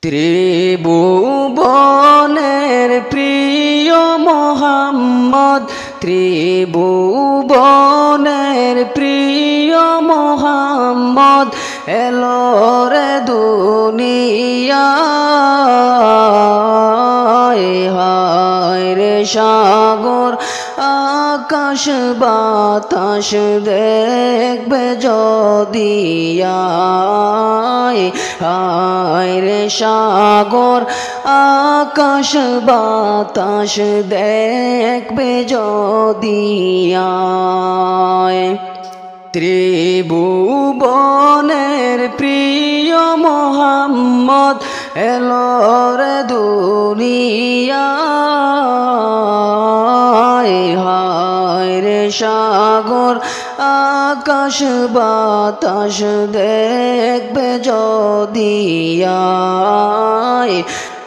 ত্রিভুবনের প্রিয় মোহাম্মদ, ত্রিভুবনের প্রিয় মোহাম্মদ এলো রে দুনিয়ায়। হায় রে সাগর আকাশ বাতাস দেখবে যদি আয়। হায় রে সাগর আকাশ বাতাস দেখবে যদি আয়। ত্রিভুবনের প্রিয় মোহাম্মদ এলো রে দুনিয়ায়। হায় রে সাগর আকাশ বাতাস দেখবে যদি আয়।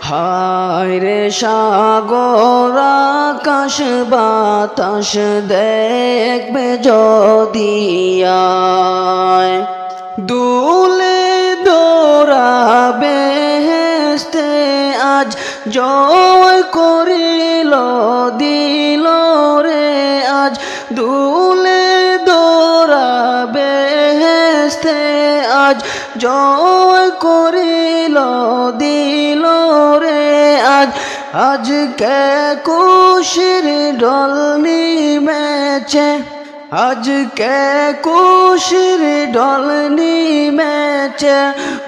হায় রে সাগর আকাশ বাতাস দেখবে যদি আয়। দুলে দৌড়াবে হেস্তে আজ জয় করিল দিল রে আজ। দুলে দৌড়াবে হেস্তে আজ জয় করিল দিল রে আজ। আজকে খুশির ঢল নেমেছে, আজকে খুশির ঢল নেমেছে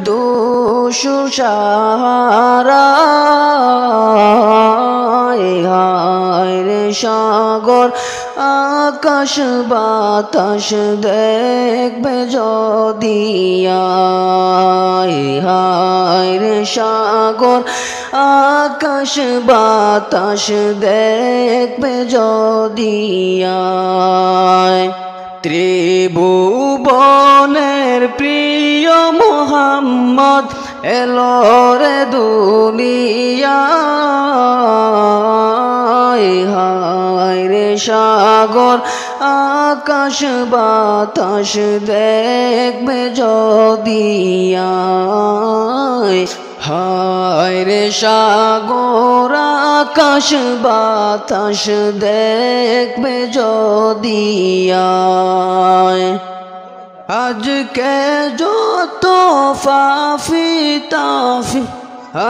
দুশো সাহারায়। হায় রে সাগর আকাশ বাতাস দেখবে যদি আয়। হায় রে সাগর আকাশ বাতাস দেখবে যদি আয়। ত্রিভুবনের প্রিয় মোহাম্মদ এলো রে দুনিয়ায়। হায় রে সাগর আকাশ বাতাস দেখবে যদি আয়। হায় রে সাগর আকাশ বাতাস দেখবে যদি আয়। আজকে যত পাপী তাপী,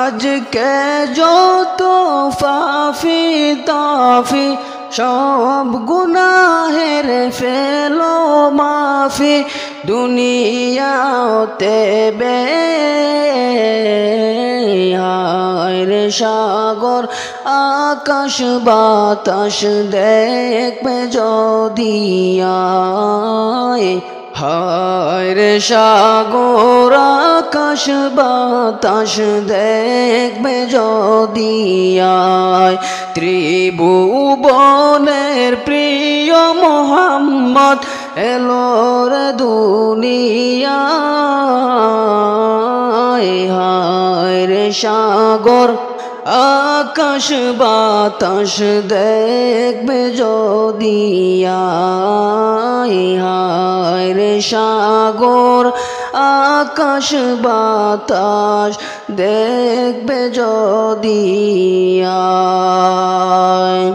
আজকে যত পাপী তাপী সব গুনাহের ফেলো মাফি দুনিয়াতে বে। হায় রে সাগর আকাশ বাতাস দেখবে যদি আয়। হায় রে সাগর আকাশ বাতাস দেখবে যদি আয়। ত্রিভুবনের প্রিয় মোহাম্মদ এলো রে দুনিয়ায়। হায় রে সাগর আকাশ বাতাস দেখবে যদি আয়। হায় রে সাগর আকাশ বাতাস দেখবে যদি আয়।